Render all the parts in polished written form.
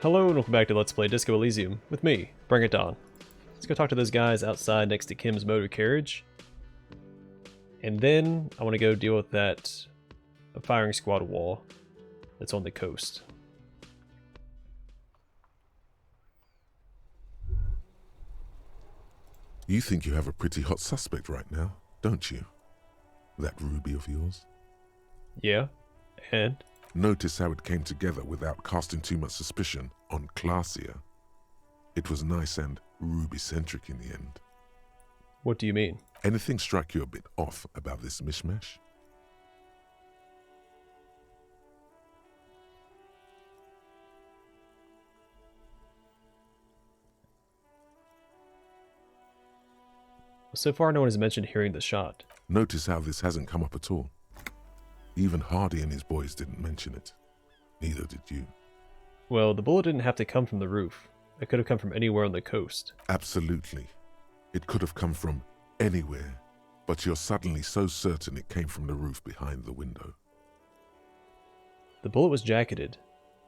Hello and welcome back to Let's Play Disco Elysium with me, Bring It On. Let's go talk to those guys outside next to Kim's motor carriage. And then I want to go deal with that firing squad wall that's on the coast. You think you have a pretty hot suspect right now, don't you? That Ruby of yours? Yeah, and? Notice how it came together without casting too much suspicion on Classier. It was nice and Ruby-centric in the end. What do you mean? Anything strike you a bit off about this mishmash? So far no one has mentioned hearing the shot. Notice how this hasn't come up at all. Even Hardy and his boys didn't mention it. Neither did you. Well, the bullet didn't have to come from the roof. It could have come from anywhere on the coast. Absolutely. It could have come from anywhere, but you're suddenly so certain it came from the roof behind the window. The bullet was jacketed.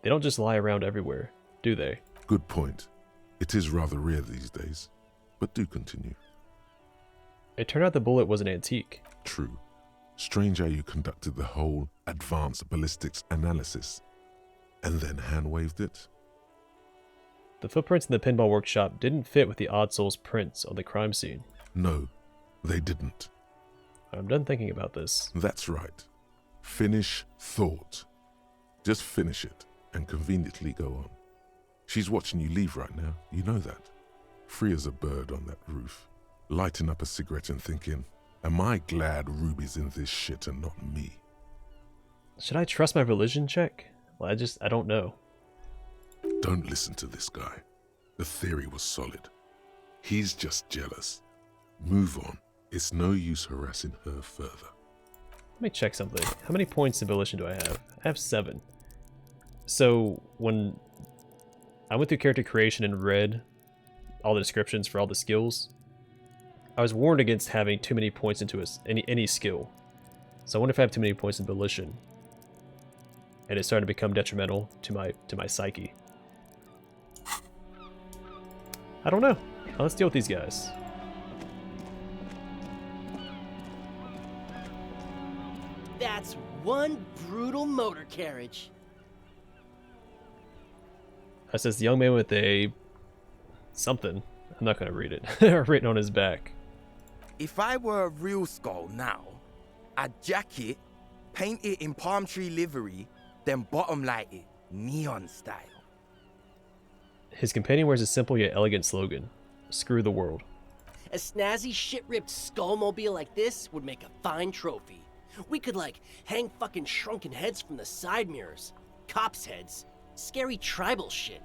They don't just lie around everywhere, do they? Good point. It is rather rare these days, but do continue. It turned out the bullet was an antique. True. Strange how you conducted the whole advanced ballistics analysis and then hand-waved it. The footprints in the pinball workshop didn't fit with the Odd Soul's prints on the crime scene. No, they didn't. I'm done thinking about this. That's right. Finish thought. Just finish it and conveniently go on. She's watching you leave right now, you know that. Free as a bird on that roof, lighting up a cigarette and thinking, am I glad Ruby's in this shit and not me? Should I trust my religion check? Well, I don't know. Don't listen to this guy. The theory was solid. He's just jealous. Move on. It's no use harassing her further. Let me check something. How many points in volition do I have? I have 7. So when I went through character creation and read all the descriptions for all the skills, I was warned against having too many points into any skill. So I wonder if I have too many points in volition, and it's starting to become detrimental to my psyche. I don't know. Let's deal with these guys. That's one brutal motor carriage. That says the young man with a something. I'm not gonna read it. Written on his back. If I were a real skull now, I'd jack it, paint it in palm tree livery, then bottom light it, neon style. His companion wears a simple yet elegant slogan: "Screw the world." A snazzy shit-ripped skullmobile like this would make a fine trophy. We could, hang fucking shrunken heads from the side mirrors. Cops' heads. Scary tribal shit.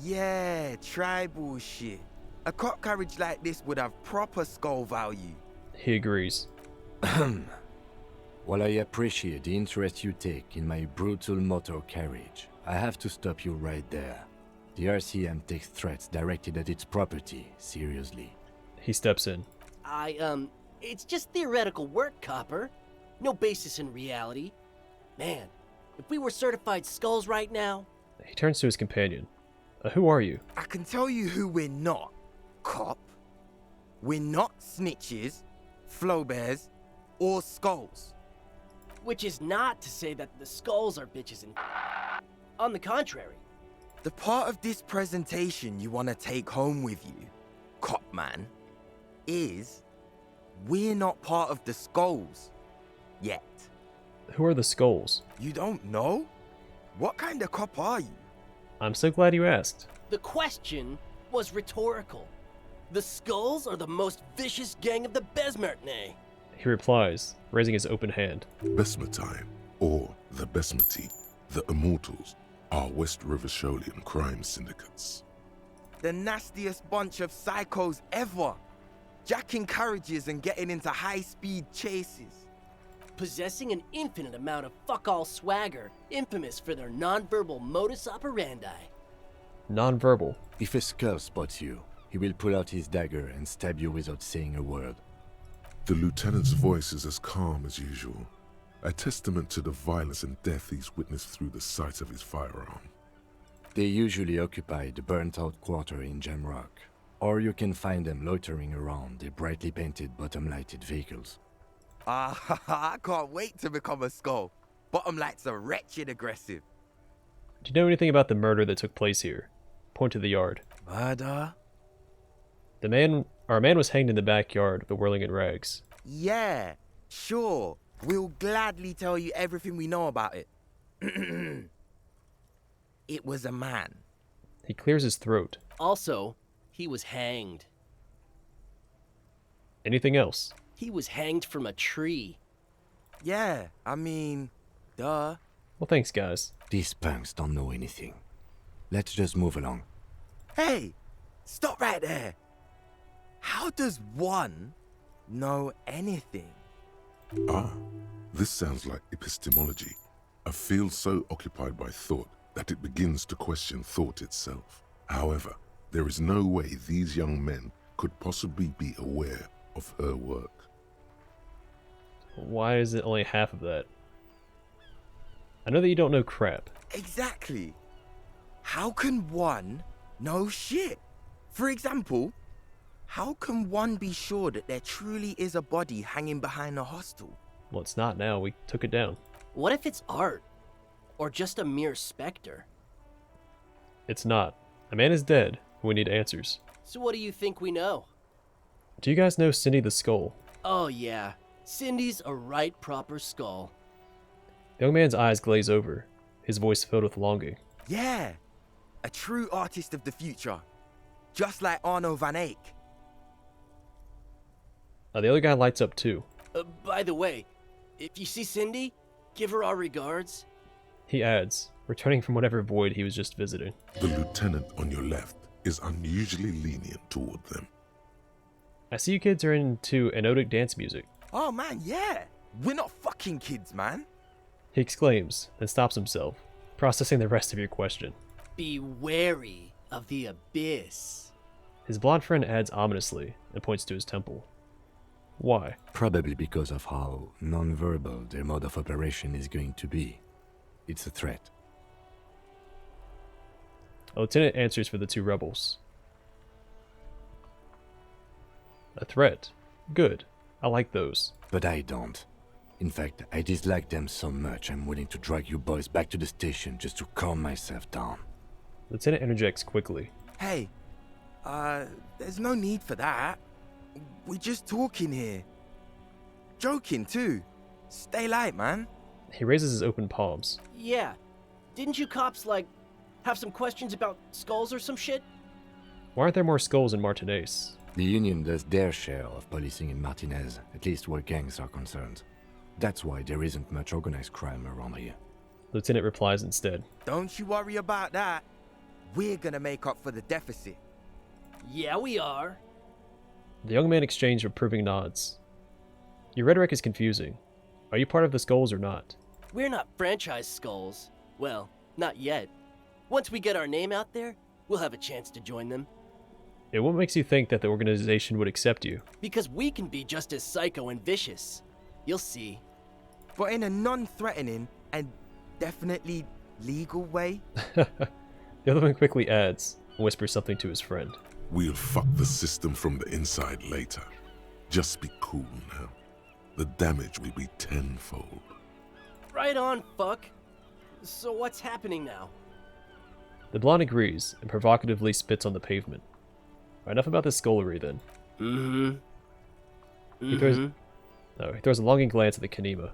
Yeah, tribal shit. A cop carriage like this would have proper skull value. He agrees. While I appreciate the interest you take in my brutal motor carriage, I have to stop you right there. The RCM takes threats directed at its property seriously. He steps in. It's just theoretical work, copper. No basis in reality. Man, if we were certified skulls right now... He turns to his companion. Who are you? I can tell you who we're not, cop. We're not snitches, flow bears, or skulls. Which is not to say that the skulls are bitches and... On the contrary. The part of this presentation you want to take home with you, cop man, is we're not part of the skulls yet. Who are the skulls? You don't know? What kind of cop are you? I'm so glad you asked. The question was rhetorical. The skulls are the most vicious gang of the Besmertne. He replies, raising his open hand. Besmatine, or the Besmati, the Immortals, are West River Sholian crime syndicates. The nastiest bunch of psychos ever. Jacking carriages and getting into high-speed chases. Possessing an infinite amount of fuck-all swagger, infamous for their non-verbal modus operandi. Non-verbal. If a skull spots you, he will pull out his dagger and stab you without saying a word. The lieutenant's voice is as calm as usual, a testament to the violence and death he's witnessed through the sight of his firearm. They usually occupy the burnt-out quarter in Jamrock, or you can find them loitering around their brightly painted bottom-lighted vehicles. I can't wait to become a skull. Bottom lights are wretched aggressive. Do you know anything about the murder that took place here? Point to the yard. Murder? A man was hanged in the backyard, but whirling in rags. Yeah, sure. We'll gladly tell you everything we know about it. It was a man. He clears his throat. Also, he was hanged. Anything else? He was hanged from a tree. Yeah, I mean, duh. Well, thanks, guys. These punks don't know anything. Let's just move along. Hey, stop right there. How does one know anything? Ah, this sounds like epistemology. A field so occupied by thought that it begins to question thought itself. However, there is no way these young men could possibly be aware of her work. Why is it only half of that? I know that you don't know crap. Exactly. How can one know shit? For example, how can one be sure that there truly is a body hanging behind a hostel? Well, it's not now. We took it down. What if it's art? Or just a mere specter? It's not. A man is dead. We need answers. So what do you think we know? Do you guys know Cindy the Skull? Oh yeah, Cindy's a right proper skull. The young man's eyes glaze over, his voice filled with longing. Yeah, a true artist of the future. Just like Arno van Eyck. The other guy lights up too. By the way, if you see Cindy, give her our regards. He adds, returning from whatever void he was just visiting. The lieutenant on your left is unusually lenient toward them. I see you kids are into anodic dance music. Oh man, yeah. We're not fucking kids, man. He exclaims, then stops himself, processing the rest of your question. Be wary of the abyss. His blonde friend adds ominously and points to his temple. Why? Probably because of how non-verbal their mode of operation is going to be. It's a threat. A lieutenant answers for the two rebels. A threat. Good. I like those. But I don't. In fact, I dislike them so much I'm willing to drag you boys back to the station just to calm myself down. Lieutenant interjects quickly. Hey, there's no need for that. We're just talking here. Joking too. Stay light, man. He raises his open palms. Yeah, didn't you cops, have some questions about skulls or some shit? Why aren't there more skulls in Martinez? The Union does their share of policing in Martinez, at least where gangs are concerned. That's why there isn't much organized crime around here. Lieutenant replies instead. Don't you worry about that. We're gonna make up for the deficit. Yeah, we are. The young man exchanged approving nods. Your rhetoric is confusing. Are you part of the skulls or not? We're not franchise skulls. Well, not yet. Once we get our name out there, we'll have a chance to join them. And what makes you think that the organization would accept you? Because we can be just as psycho and vicious. You'll see. But in a non-threatening and definitely legal way. The other one quickly adds, and whispers something to his friend. We'll fuck the system from the inside later. Just be cool now. The damage will be tenfold. Right on, fuck. So what's happening now? The blonde agrees and provocatively spits on the pavement. Enough about this scullery then. He throws a longing glance at the Kanema.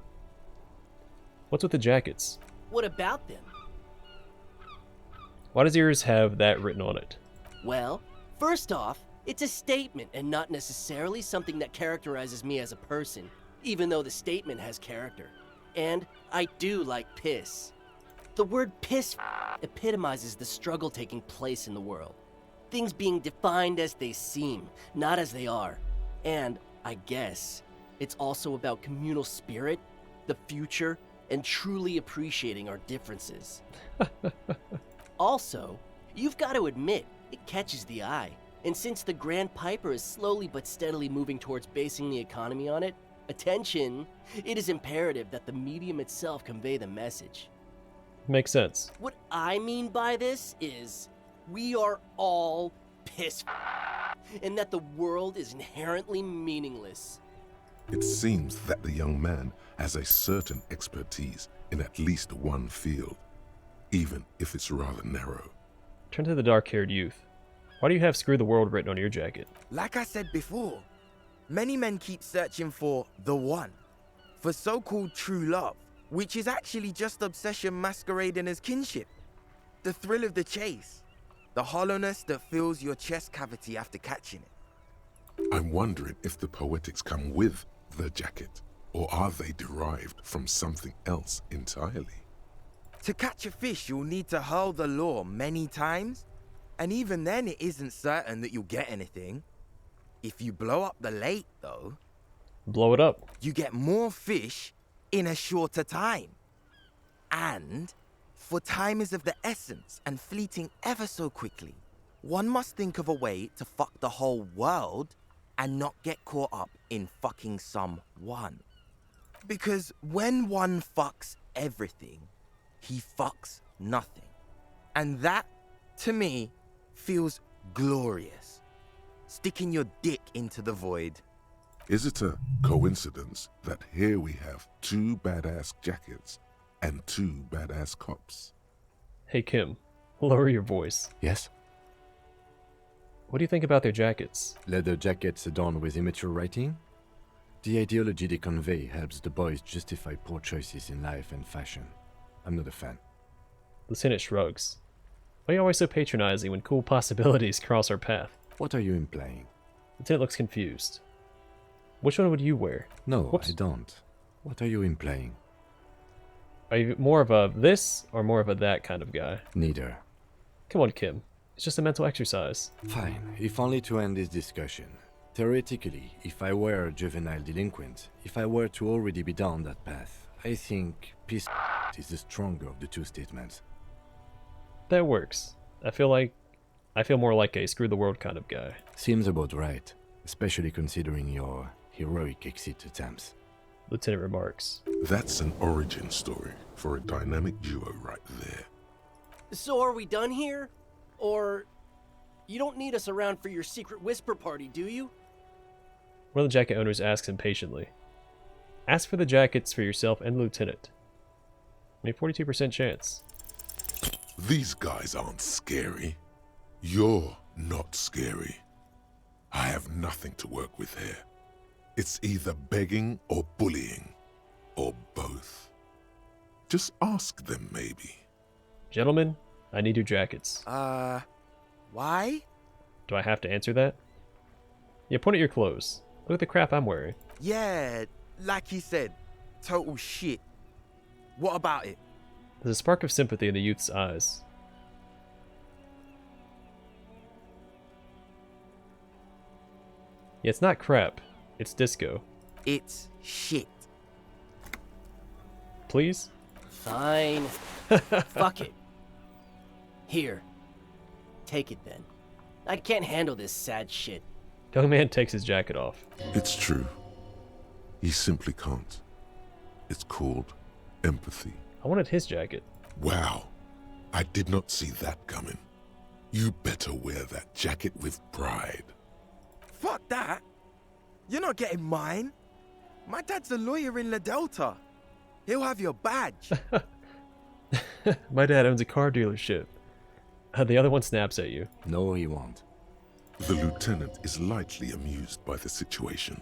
What's with the jackets? What about them? Why does yours have that written on it? Well, first off, it's a statement and not necessarily something that characterizes me as a person, even though the statement has character. And I do like piss. The word piss epitomizes the struggle taking place in the world. Things being defined as they seem, not as they are. And, I guess, it's also about communal spirit, the future, and truly appreciating our differences. Also, you've got to admit, it catches the eye. And since the Grand Piper is slowly but steadily moving towards basing the economy on it, attention, it is imperative that the medium itself convey the message. Makes sense. What I mean by this is we are all pissed and that the world is inherently meaningless. It seems that the young man has a certain expertise in at least one field, even if it's rather narrow. Turn to the dark-haired youth. Why do you have "Screw the World" written on your jacket? Like I said before, many men keep searching for the one, for so-called true love, which is actually just obsession masquerading as kinship. The thrill of the chase, the hollowness that fills your chest cavity after catching it. I'm wondering if the poetics come with the jacket, or are they derived from something else entirely? To catch a fish, you'll need to hurl the lure many times, and even then it isn't certain that you'll get anything. If you blow up the lake, though, Blow it up. you get more fish in a shorter time. And, for time is of the essence and fleeting ever so quickly, one must think of a way to fuck the whole world and not get caught up in fucking someone. Because when one fucks everything, he fucks nothing. And that, to me, feels glorious. Sticking your dick into the void. Is it a coincidence that here we have two badass jackets and two badass cops? Hey Kim, lower your voice. Yes? What do you think about their jackets? Leather jackets adorned with immature writing? The ideology they convey helps the boys justify poor choices in life and fashion. I'm not a fan. Lieutenant shrugs. Why are you always so patronizing when cool possibilities cross our path? What are you implying? Lieutenant looks confused. Which one would you wear? No, Whoops. I don't. What are you implying? Are you more of a this or more of a that kind of guy? Neither. Come on, Kim. It's just a mental exercise. Fine, if only to end this discussion. Theoretically, if I were a juvenile delinquent, if I were to already be down that path, I think peace is the stronger of the two statements. That works. I feel more like a screw the world kind of guy. Seems about right, especially considering your heroic exit attempts. Lieutenant remarks. That's an origin story for a dynamic duo right there. So are we done here? Or you don't need us around for your secret whisper party, do you? One of the jacket owners asks impatiently. Ask for the jackets for yourself and the lieutenant. Only 42% chance. These guys aren't scary. You're not scary. I have nothing to work with here. It's either begging or bullying, or both. Just ask them, maybe. Gentlemen, I need your jackets. Why? Do I have to answer that? Yeah, point at your clothes. Look at the crap I'm wearing. Yeah, like he said, total shit. What about it? There's a spark of sympathy in the youth's eyes. Yeah, it's not crap. It's disco. It's shit. Please? Fine. Fuck it. Here. Take it then. I can't handle this sad shit. Young man takes his jacket off. It's true. He simply can't. It's called empathy. I wanted his jacket. Wow. I did not see that coming. You better wear that jacket with pride. Fuck that. You're not getting mine. My dad's a lawyer in La Delta. He'll have your badge. My dad owns a car dealership. The other one snaps at you. No, he won't. The lieutenant is lightly amused by the situation.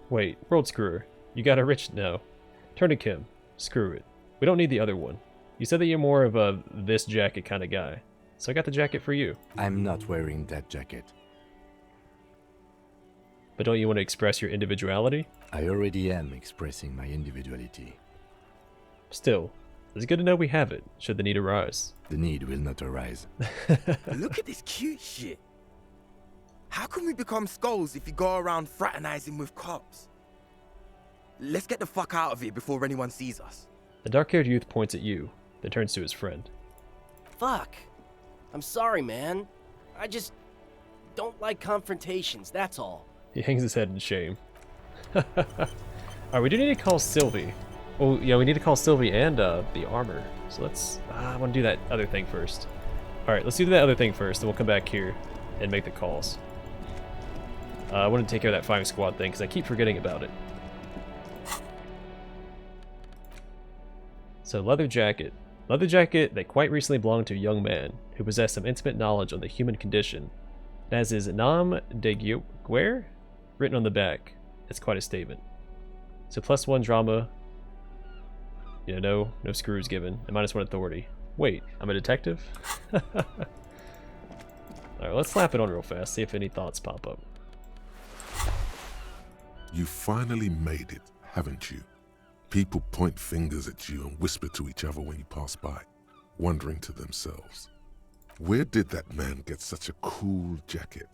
Wait, world screwer. You got a rich now. Turn to Kim. Screw it. We don't need the other one. You said that you're more of a this jacket kind of guy. So I got the jacket for you. I'm not wearing that jacket. But don't you want to express your individuality? I already am expressing my individuality. Still, it's good to know we have it, should the need arise. The need will not arise. Look at this cute shit. How can we become skulls if you go around fraternizing with cops? Let's get the fuck out of here before anyone sees us. The dark-haired youth points at you, then turns to his friend. Fuck. I'm sorry, man. I just don't like confrontations, that's all. He hangs his head in shame. Alright, we do need to call Sylvie. Oh, yeah, we need to call Sylvie and the armor. So let's... I want to do that other thing first. Alright, let's do that other thing first, then we'll come back here and make the calls. I want to take care of that firing squad thing, because I keep forgetting about it. So, leather jacket. Leather jacket that quite recently belonged to a young man who possessed some intimate knowledge on the human condition. It has his nom de guerre written on the back. It's quite a statement. So +1 drama. You know, no screws given. And -1 authority. Wait, I'm a detective? Alright, let's slap it on real fast, see if any thoughts pop up. You finally made it, haven't you? People point fingers at you and whisper to each other when you pass by, wondering to themselves, where did that man get such a cool jacket?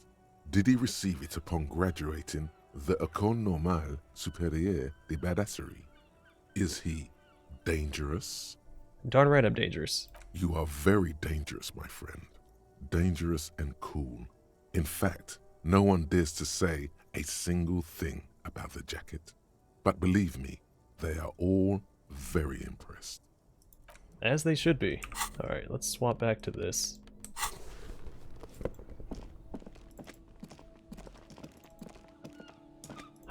Did he receive it upon graduating the École Normale Supérieure de Badasserie? Is he dangerous? Darn right I'm dangerous. You are very dangerous, my friend. Dangerous and cool. In fact, no one dares to say a single thing about the jacket. But believe me, they are all very impressed. As they should be. Alright, let's swap back to this.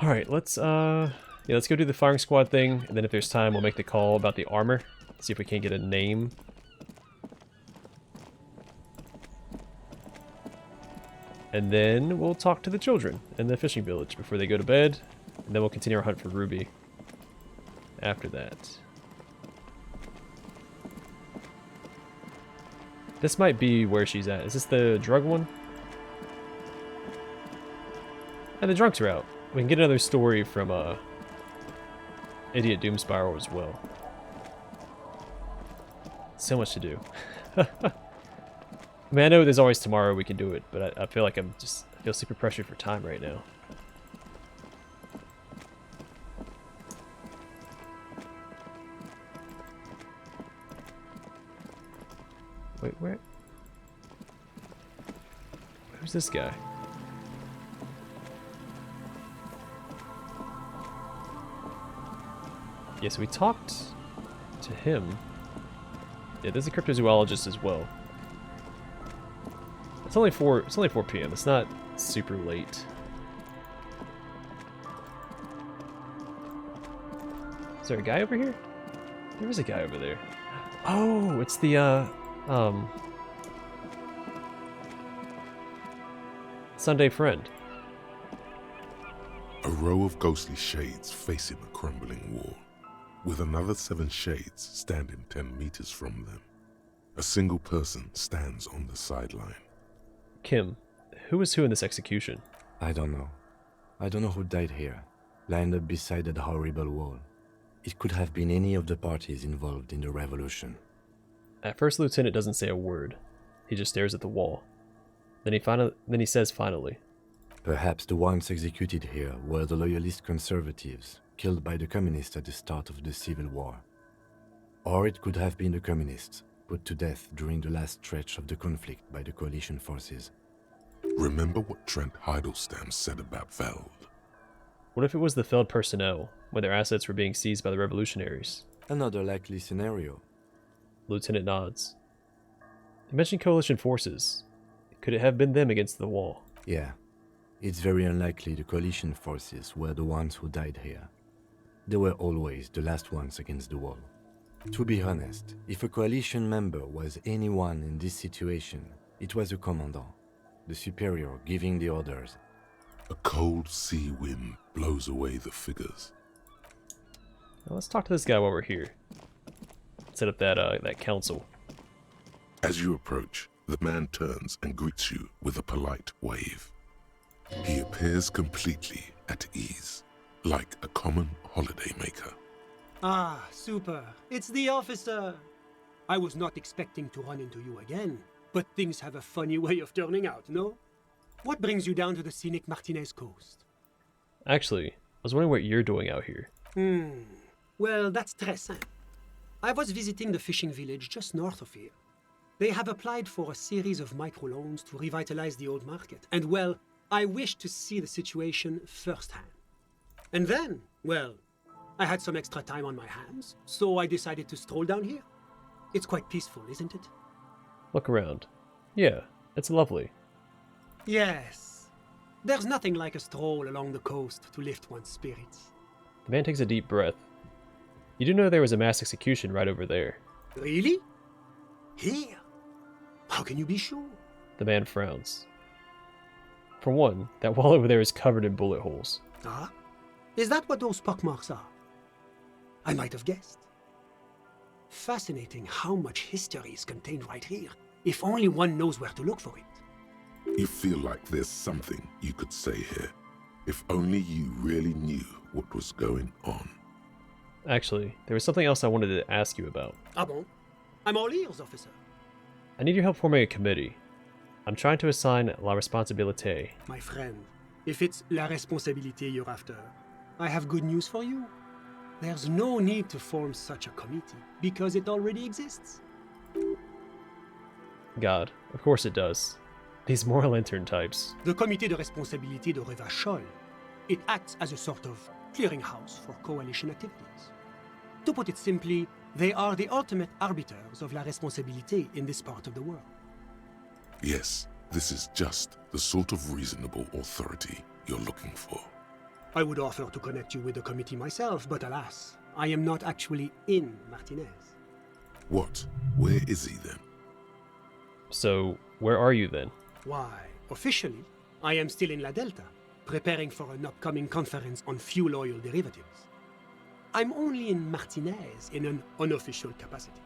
Alright, let's let's go do the firing squad thing, and then if there's time we'll make the call about the armor. See if we can't get a name. And then we'll talk to the children in the fishing village before they go to bed, and then we'll continue our hunt for Ruby after that. This might be where she's at. Is this the drug one? And the drunks are out. We can get another story from Idiot Doom Spiral as well. So much to do. I mean, I know there's always tomorrow we can do it, but I feel like I feel super pressured for time right now. Wait, who's this guy? Yeah, so we talked to him. Yeah, there's a cryptozoologist as well. It's only 4 p.m. It's not super late. Is there a guy over here? There is a guy over there. Oh, it's the Sunday friend. A row of ghostly shades facing a crumbling wall, with another 7 shades standing 10 meters from them. A single person stands on the sideline. Kim, who is who in this execution? I don't know. I don't know who died here, lined up beside that horrible wall. It could have been any of the parties involved in the revolution. At first, Lieutenant doesn't say a word. He just stares at the wall. Then he says finally. Perhaps the ones executed here were the loyalist conservatives, killed by the communists at the start of the Civil War. Or it could have been the communists, put to death during the last stretch of the conflict by the coalition forces. Remember what Trent Heidelstein said about Veld? What if it was the Feld personnel, when their assets were being seized by the revolutionaries? Another likely scenario. Lieutenant nods. You mentioned coalition forces. Could it have been them against the wall? Yeah. It's very unlikely the coalition forces were the ones who died here. They were always the last ones against the wall. To be honest, if a coalition member was anyone in this situation, it was a commandant, the superior giving the orders. A cold sea wind blows away the figures. Now let's talk to this guy while we're here. Set up that council. As you approach, the man turns and greets you with a polite wave. He appears completely at ease, like a common holidaymaker. Ah, super. It's the officer. I was not expecting to run into you again, but things have a funny way of turning out, no? What brings you down to the scenic Martinez coast? Actually, I was wondering what you're doing out here. Well, that's très simple. I was visiting the fishing village just north of here. They have applied for a series of microloans to revitalize the old market. And well, I wished to see the situation firsthand. And then, well, I had some extra time on my hands, so I decided to stroll down here. It's quite peaceful, isn't it? Look around. Yeah, it's lovely. Yes. There's nothing like a stroll along the coast to lift one's spirits. The man takes a deep breath. You do know there was a mass execution right over there. Really? Here? How can you be sure? The man frowns. For one, that wall over there is covered in bullet holes. Ah? Is that what those pockmarks are? I might have guessed. Fascinating how much history is contained right here, if only one knows where to look for it. You feel like there's something you could say here. If only you really knew what was going on. Actually, there was something else I wanted to ask you about. Ah bon? I'm all ears, officer. I need your help forming a committee. I'm trying to assign la responsabilité. My friend, if it's la responsabilité you're after, I have good news for you. There's no need to form such a committee, because it already exists. God, of course it does. These moral lantern types. The Comité de Responsabilité de Revachol. It acts as a sort of clearinghouse for coalition activities. To put it simply, they are the ultimate arbiters of la responsabilité in this part of the world. Yes, this is just the sort of reasonable authority you're looking for. I would offer to connect you with the committee myself, but alas, I am not actually in Martinez. What? Where is he then? So, where are you then? Why, officially, I am still in La Delta, preparing for an upcoming conference on fuel oil derivatives. I'm only in Martinez in an unofficial capacity.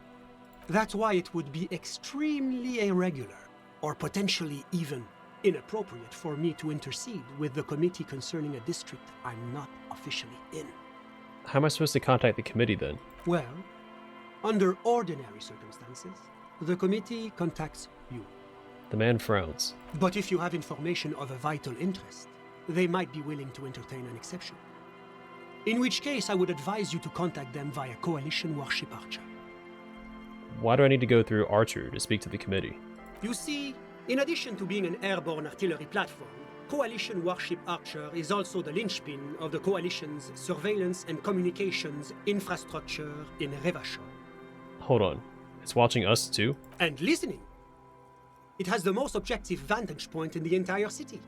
That's why it would be extremely irregular, or potentially even inappropriate for me to intercede with the committee concerning a district I'm not officially in. How am I supposed to contact the committee then? Well, under ordinary circumstances, the committee contacts you. The man frowns. But if you have information of a vital interest, they might be willing to entertain an exception. In which case, I would advise you to contact them via Coalition Warship Archer. Why do I need to go through Archer to speak to the committee? You see, in addition to being an airborne artillery platform, Coalition Warship Archer is also the linchpin of the Coalition's surveillance and communications infrastructure in Revachol. Hold on. It's watching us too? And listening. It has the most objective vantage point in the entire city.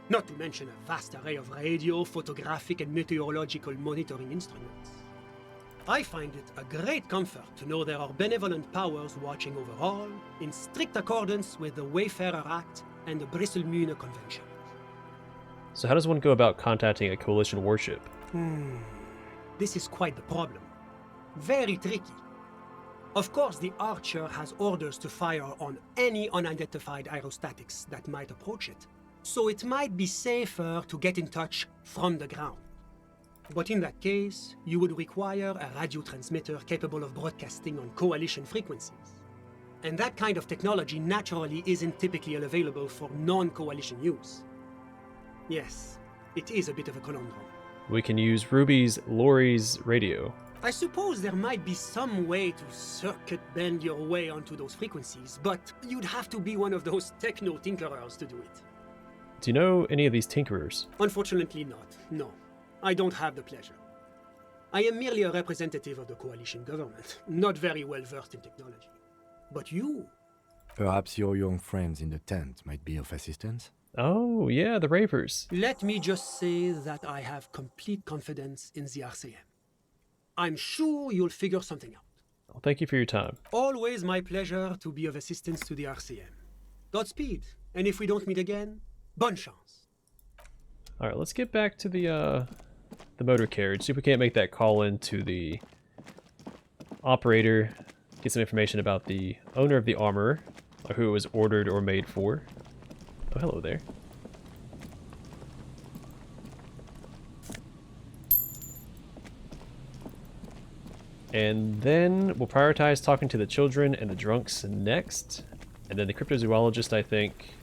Not to mention a vast array of radio, photographic, and meteorological monitoring instruments. I find it a great comfort to know there are benevolent powers watching over all, in strict accordance with the Wayfarer Act and the Bristlemühne Convention. So how does one go about contacting a coalition warship? This is quite the problem. Very tricky. Of course, the Archer has orders to fire on any unidentified aerostatics that might approach it, so it might be safer to get in touch from the ground. But in that case, you would require a radio transmitter capable of broadcasting on coalition frequencies. And that kind of technology naturally isn't typically available for non-coalition use. Yes, it is a bit of a conundrum. We can use Ruby's Lori's radio. I suppose there might be some way to circuit bend your way onto those frequencies, but you'd have to be one of those techno-tinkerers to do it. Do you know any of these tinkerers? Unfortunately not, no. I don't have the pleasure. I am merely a representative of the coalition government, not very well versed in technology. But you? Perhaps your young friends in the tent might be of assistance? Oh, yeah, the ravers. Let me just say that I have complete confidence in the RCM. I'm sure you'll figure something out. Well, thank you for your time. Always my pleasure to be of assistance to the RCM. Godspeed, and if we don't meet again, bonne chance. All right, let's get back to the motor carriage. See if we can't make that call in to the operator. Get some information about the owner of the armor, or who it was ordered or made for. Oh, hello there. And then we'll prioritize talking to the children and the drunks next. And then the cryptozoologist, I think.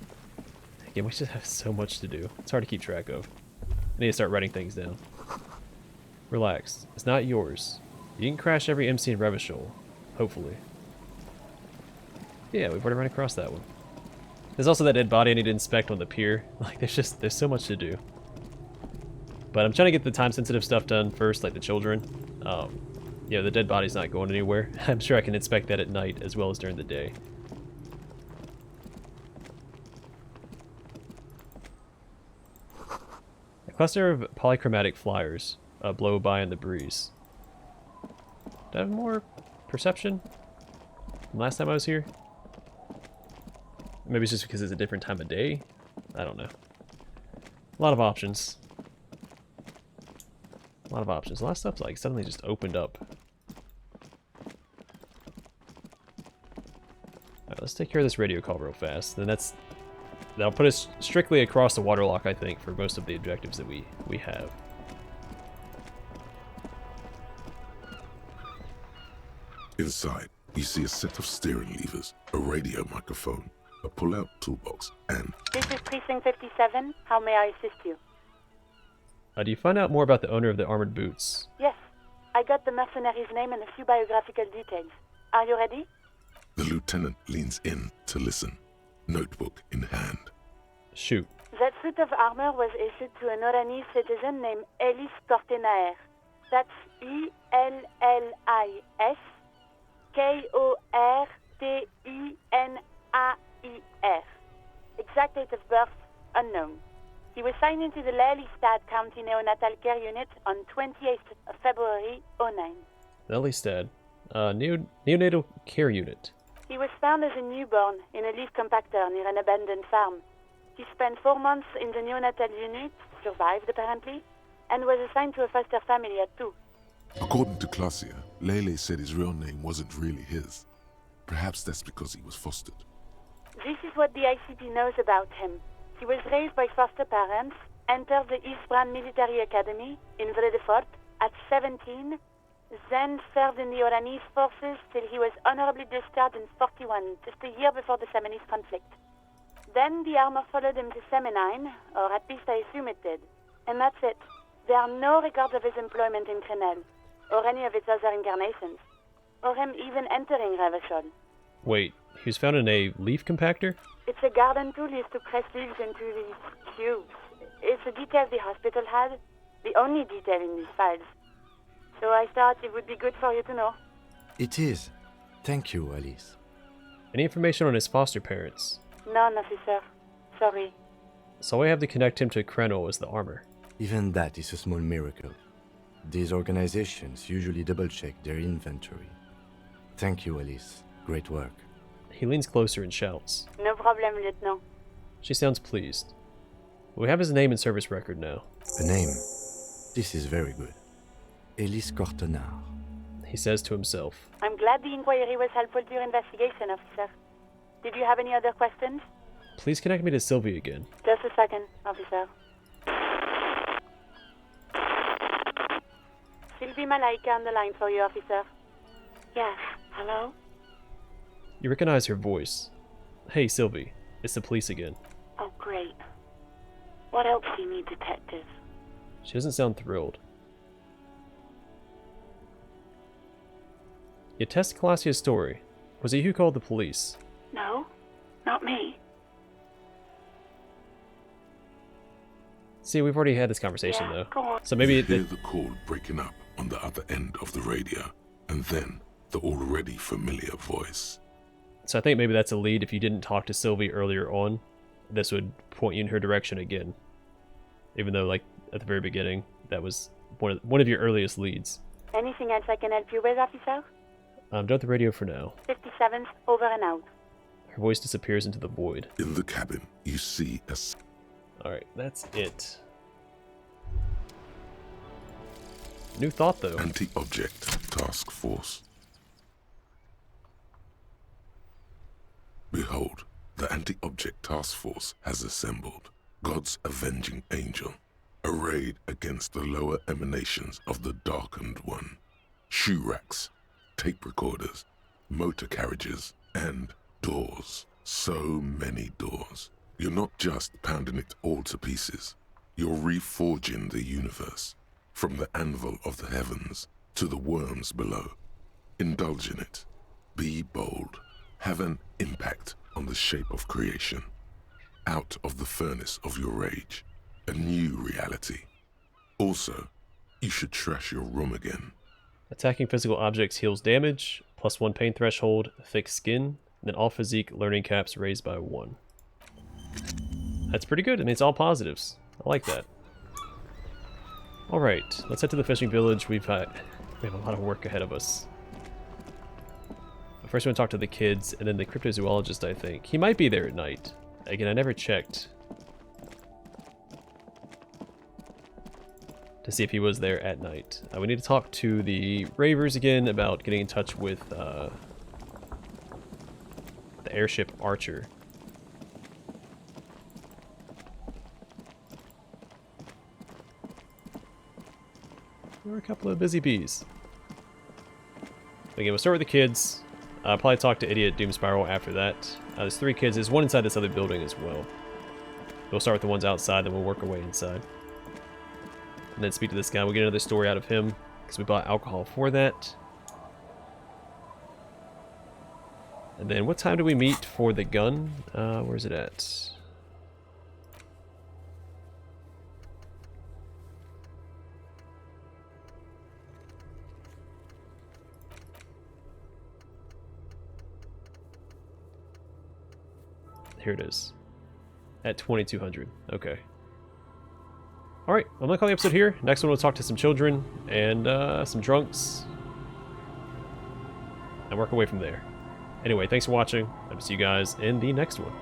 Again, we just have so much to do. It's hard to keep track of. I need to start writing things down. Relax. It's not yours. You didn't crash every MC in Revachol. Hopefully. Yeah, we've already run across that one. There's also that dead body I need to inspect on the pier. Like, there's so much to do. But I'm trying to get the time-sensitive stuff done first, like the children. You know, the dead body's not going anywhere. I'm sure I can inspect that at night as well as during the day. A cluster of polychromatic flyers blow by in the breeze. Do I have more perception from last time I was here? Maybe it's just because it's a different time of day? I don't know. A lot of options. A lot of options. A lot of stuff like suddenly just opened up. Alright, let's take care of this radio call real fast. Then that'll put us strictly across the waterlock, I think, for most of the objectives that we have. Inside, you see a set of steering levers, a radio microphone, a pull-out toolbox, and... This is Precinct 57. How may I assist you? Do you find out more about the owner of the armored boots? Yes. I got the mercenary's name and a few biographical details. Are you ready? The lieutenant leans in to listen, notebook in hand. Shoot. That suit of armor was issued to an Oranese citizen named Ellis Cortenaer. That's E-L-L-I-S K-O-R-T-E-N-A-I-R. Exact date of birth, unknown. He was signed into the Lelystad County Neonatal Care Unit on 28th of February, 09. Lelystad. Neonatal Care Unit. He was found as a newborn in a leaf compactor near an abandoned farm. He spent 4 months in the neonatal unit, survived apparently, and was assigned to a foster family at 2. According to Klasia, Lele said his real name wasn't really his. Perhaps that's because he was fostered. This is what the ICP knows about him. He was raised by foster parents, entered the Eastbrand Military Academy in Vredefort at 17, then served in the Oranese forces till he was honorably discharged in 41, just a year before the Seminese conflict. Then the armor followed him to Seminine, or at least I assume it did. And that's it. There are no records of his employment in Crenel, or any of its other incarnations, or him even entering Revachol. Wait, he was found in a leaf compactor? It's a garden tool used to press leaves into these cubes. It's a detail the hospital had, the only detail in these files. So I thought it would be good for you to know. It is. Thank you, Alice. Any information on his foster parents? None, officer. Sorry. So all I have to connect him to Krenel is the armor. Even that is a small miracle. These organizations usually double-check their inventory. Thank you, Alice. Great work. He leans closer and shouts. No problem, Lieutenant. She sounds pleased. We have his name and service record now. A name. This is very good. Ellis Cortenard. He says to himself. I'm glad the inquiry was helpful to your investigation, officer. Did you have any other questions? Please connect me to Sylvie again. Just a second, officer. Sylvie Malaika on the line for you, officer. Yes, hello? You recognize her voice. Hey, Sylvie. It's the police again. Oh, great. What else do you need, detective? She doesn't sound thrilled. You test Classia's story. Was it you who called the police? No, not me. See, we've already had this conversation, Yeah, though. go on. So maybe You hear the call breaking up on the other end of the radio, and then the already familiar voice. So I think maybe that's a lead. If you didn't talk to Sylvie earlier on, this would point you in her direction again. Even though, like, at the very beginning, that was one of your earliest leads. Anything else I can help you with, officer? Done with the radio for now. 57th, over and out. Her voice disappears into the void. In the cabin, you see a Alright, that's it. New thought, though. anti-object task force. Behold, the anti-object task force has assembled. God's avenging angel, arrayed against the lower emanations of the darkened one. Shoe racks, tape recorders, motor carriages, and doors. So many doors. You're not just pounding it all to pieces. You're reforging the universe, from the anvil of the heavens to the worms below. Indulge in it. Be bold. Have an impact on the shape of creation. out of the furnace of your rage. A new reality. Also, you should trash your room again. Attacking physical objects heals damage, +1 pain threshold, thick skin, and then all physique learning caps raised by 1. That's pretty good. I mean, it's all positives. I like that. Alright, let's head to the fishing village. We have a lot of work ahead of us. But first we're going to talk to the kids, and then the cryptozoologist, I think. He might be there at night. Again, I never checked to see if he was there at night. We need to talk to the Ravers again about getting in touch with the airship Archer. There are a couple of busy bees. Again, we'll start with the kids. I'll probably talk to Idiot Doom Spiral after that. There's 3 kids. There's one inside this other building as well. We'll start with the ones outside, then we'll work our way inside. And then speak to this guy. We'll get another story out of him, because we bought alcohol for that. And then what time do we meet for the gun? Where's it at? Here it is. At 2200. Okay. Alright, I'm going to call the episode here. Next one we'll talk to some children and some drunks. And work away from there. Anyway, thanks for watching. I will see you guys in the next one.